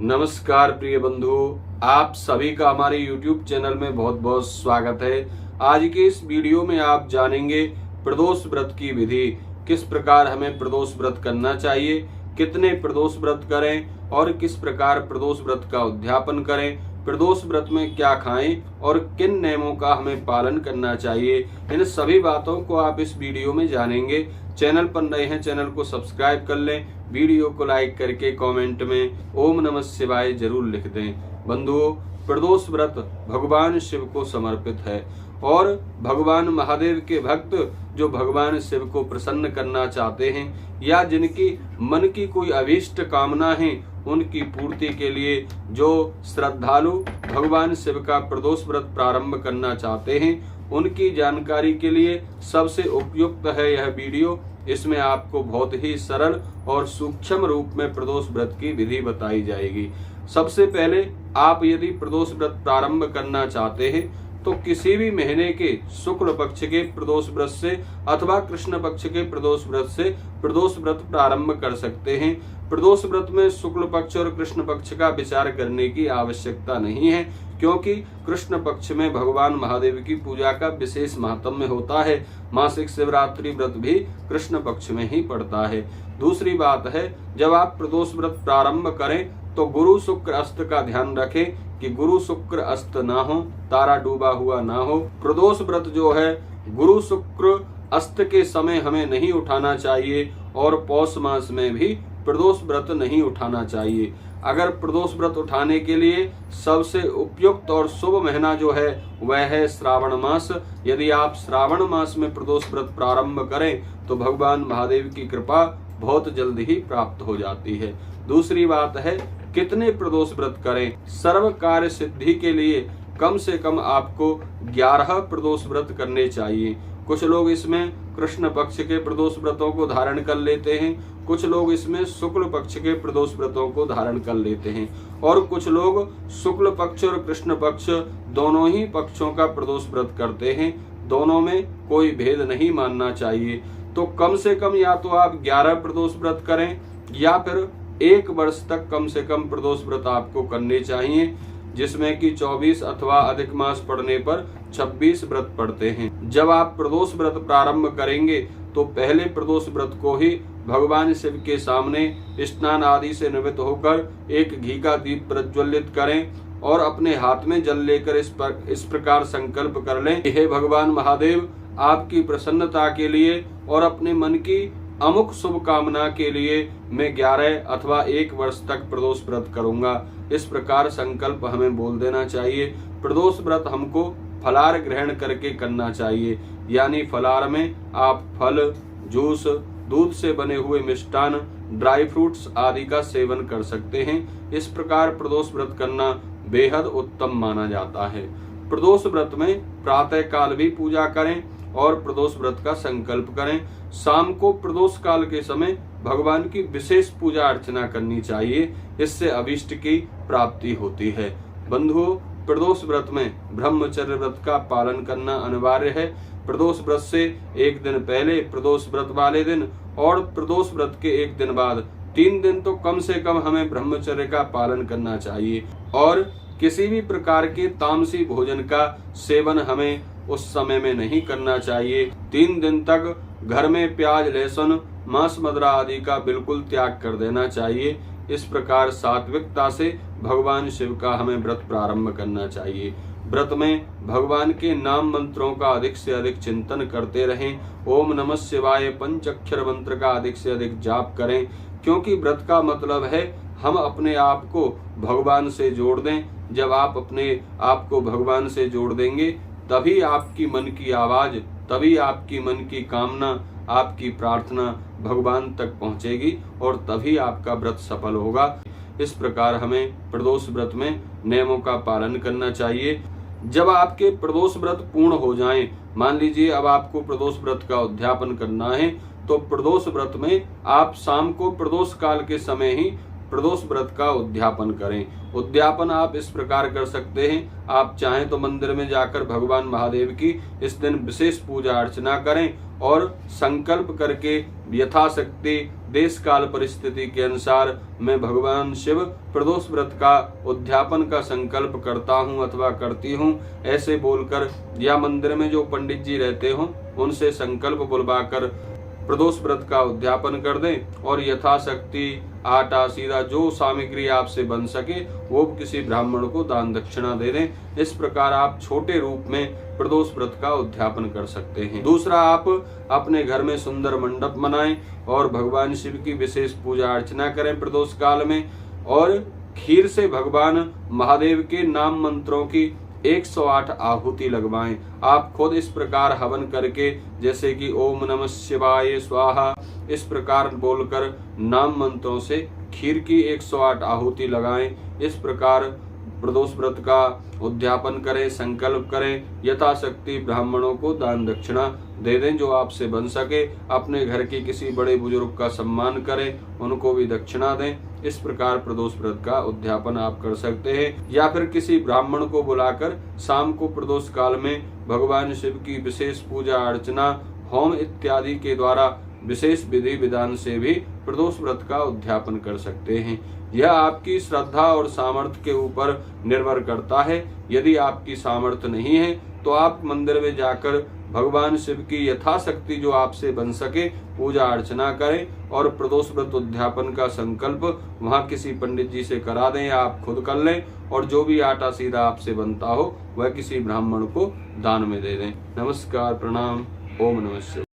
नमस्कार प्रिय बंधु, आप सभी का हमारे YouTube चैनल में बहुत बहुत स्वागत है। आज के इस वीडियो में आप जानेंगे प्रदोष व्रत की विधि, किस प्रकार हमें प्रदोष व्रत करना चाहिए, कितने प्रदोष व्रत करें और किस प्रकार प्रदोष व्रत का उद्यापन करें, प्रदोष व्रत में क्या खाएं और किन नियमों का हमें पालन करना चाहिए। इन सभी बातों को आप इस वीडियो में जानेंगे। चैनल पर नए हैं, चैनल को सब्सक्राइब कर लें, वीडियो को लाइक करके कमेंट में ओम नमः शिवाय जरूर लिख दें। बंधुओं, प्रदोष व्रत भगवान शिव को समर्पित है और भगवान महादेव के भक्त जो भगवान शिव को प्रसन्न करना चाहते हैं या जिनकी मन की कोई अभीष्ट कामना है उनकी पूर्ति के लिए जो श्रद्धालु भगवान शिव का प्रदोष व्रत प्रारंभ करना चाहते हैं उनकी जानकारी के लिए सबसे उपयुक्त है यह वीडियो। इसमें आपको बहुत ही सरल और सूक्ष्म रूप में प्रदोष व्रत की विधि बताई जाएगी। सबसे पहले आप यदि प्रदोष व्रत प्रारंभ करना चाहते हैं तो किसी भी महीने के शुक्ल पक्ष के प्रदोष व्रत से अथवा कृष्ण पक्ष के प्रदोष व्रत से प्रदोष व्रत प्रारंभ कर सकते हैं। प्रदोष व्रत में शुक्ल पक्ष और कृष्ण पक्ष का विचार करने की आवश्यकता नहीं है, क्योंकि कृष्ण पक्ष में भगवान महादेव की पूजा का विशेष महात्म्य होता है। मासिक शिवरात्रि व्रत भी कृष्ण पक्ष में ही पड़ता है। दूसरी बात है, जब आप प्रदोष व्रत प्रारंभ करें तो गुरु शुक्र अस्त का ध्यान रखें कि गुरु शुक्र अस्त ना हो, तारा डूबा हुआ ना हो। प्रदोष व्रत जो है गुरु शुक्र अस्त के समय हमें नहीं उठाना चाहिए और पौष मास में भी प्रदोष व्रत नहीं उठाना चाहिए। अगर प्रदोष व्रत उठाने के लिए सबसे उपयुक्त और शुभ महीना जो है वह है श्रावण मास। यदि आप श्रावण मास में प्रदोष व्रत प्रारंभ करें तो भगवान महादेव की कृपा बहुत जल्द ही प्राप्त हो जाती है। दूसरी बात है, कितने प्रदोष व्रत करें। सर्व कार्य सिद्धि के लिए कम से कम आपको 11 प्रदोष व्रत करने चाहिए। कुछ लोग इसमें कृष्ण पक्ष के प्रदोष व्रतों को धारण कर लेते हैं, कुछ लोग इसमें शुक्ल पक्ष के प्रदोष व्रतों को धारण कर लेते हैं और कुछ लोग शुक्ल पक्ष और कृष्ण पक्ष दोनों ही पक्षों का प्रदोष व्रत करते हैं। दोनों में कोई भेद नहीं मानना चाहिए। तो कम से कम या तो आप 11 प्रदोष व्रत करें या फिर 1 वर्ष तक कम से कम प्रदोष व्रत आपको करने चाहिए, जिसमें कि 24 अथवा अधिक मास पड़ने पर 26 व्रत पड़ते हैं। जब आप प्रदोष व्रत प्रारंभ करेंगे तो पहले प्रदोष व्रत को ही भगवान शिव के सामने स्नान आदि से निवृत्त होकर एक घी का दीप प्रज्वलित करें और अपने हाथ में जल लेकर इस प्रकार संकल्प कर लें, हे भगवान महादेव, आपकी प्रसन्नता के लिए और अपने मन की अमुक शुभ कामना के लिए मैं 11 अथवा 1 वर्ष तक प्रदोष व्रत करूंगा। इस प्रकार संकल्प हमें बोल देना चाहिए। प्रदोष व्रत हमको फलाहार ग्रहण करके करना चाहिए, यानी फलाहार में आप फल, जूस, दूध से बने हुए मिष्टान, ड्राई फ्रूट्स आदि का सेवन कर सकते हैं। इस प्रकार प्रदोष व्रत करना बेहद उत्तम माना जाता है। प्रदोष व्रत में प्रातः काल भी पूजा करें और प्रदोष व्रत का संकल्प करें। शाम को प्रदोष काल के समय भगवान की विशेष पूजा अर्चना करनी चाहिए, इससे अभीष्ट की प्राप्ति होती है। बंधुओं, प्रदोष व्रत में ब्रह्मचर्य व्रत का पालन करना अनिवार्य है। प्रदोष व्रत से 1 दिन पहले, प्रदोष व्रत वाले दिन और प्रदोष व्रत के 1 दिन बाद 3 दिन तो कम से कम हमें ब्रह्मचर्य का पालन करना चाहिए और किसी भी प्रकार के तामसी भोजन का सेवन हमें उस समय में नहीं करना चाहिए। 3 दिन तक घर में प्याज, लहसुन, मांस, मदिरा आदि का बिल्कुल त्याग कर देना चाहिए। इस प्रकार सात्विकता से भगवान शिव का हमें व्रत प्रारंभ करना चाहिए। व्रत में भगवान के नाम मंत्रों का अधिक से अधिक चिंतन करते रहें। ओम नमः शिवाय पंचाक्षर मंत्र का अधिक से अधिक जाप करें, क्योंकि व्रत का मतलब है हम अपने आप को भगवान से जोड़ दें। जब आप अपने आप को भगवान से जोड़ देंगे तभी आपकी मन की आवाज, तभी आपकी मन की कामना, आपकी प्रार्थना भगवान तक पहुंचेगी और तभी आपका व्रत सफल होगा। इस प्रकार हमें प्रदोष व्रत में नियमों का पालन करना चाहिए। जब आपके प्रदोष व्रत पूर्ण हो जाएं, मान लीजिए अब आपको प्रदोष व्रत का उद्यापन करना है, तो प्रदोष व्रत में आप शाम को प्रदोष काल के समय ही प्रदोष व्रत का उद्यापन करें। उद्यापन आप इस प्रकार कर सकते हैं, आप चाहें तो मंदिर में जाकर भगवान महादेव की इस दिन विशेष पूजा अर्चना करें और संकल्प करके यथाशक्ति देश काल परिस्थिति के अनुसार मैं भगवान शिव प्रदोष व्रत का उद्यापन का संकल्प करता हूँ अथवा करती हूँ, ऐसे बोलकर या मंदिर में जो पंडित जी रहते हों उनसे संकल्प बुलवाकर प्रदोष व्रत का उद्यापन कर दें और यथाशक्ति आटा सीधा जो सामग्री आपसे बन सके वो किसी ब्राह्मण को दान दक्षिणा दे दें। इस प्रकार आप छोटे रूप में प्रदोष व्रत का उद्यापन कर सकते हैं। दूसरा, आप अपने घर में सुंदर मंडप बनाएं और भगवान शिव की विशेष पूजा अर्चना करें प्रदोष काल में, और खीर से भगवान महादेव के नाम मंत्रों की 108 आहुति लगवाएं। आप खुद इस प्रकार हवन करके, जैसे कि ओम नमः शिवाय स्वाहा, इस प्रकार बोलकर नाम मंत्रों से खीर की 108 आहुति लगाएं। इस प्रकार प्रदोष व्रत का उद्यापन करें, संकल्प करें, यथाशक्ति ब्राह्मणों को दान दक्षिणा दे दें जो आपसे बन सके। अपने घर के किसी बड़े बुजुर्ग का सम्मान करें, उनको भी दक्षिणा दें। इस प्रकार प्रदोष व्रत का उद्यापन आप कर सकते हैं। या फिर किसी ब्राह्मण को बुलाकर शाम को प्रदोष काल में भगवान शिव की विशेष पूजा अर्चना, होम इत्यादि के द्वारा विशेष विधि विधान से भी प्रदोष व्रत का उद्यापन कर सकते हैं। यह आपकी श्रद्धा और सामर्थ्य के ऊपर निर्भर करता है। यदि आपकी सामर्थ्य नहीं है तो आप मंदिर में जाकर भगवान शिव की यथाशक्ति जो आपसे बन सके पूजा अर्चना करें और प्रदोष व्रत उद्यापन का संकल्प वहां किसी पंडित जी से करा दें या आप खुद कर लें, और जो भी आटा सीधा आपसे बनता हो वह किसी ब्राह्मण को दान में दे दें। नमस्कार, प्रणाम, ओम नमः शिवाय।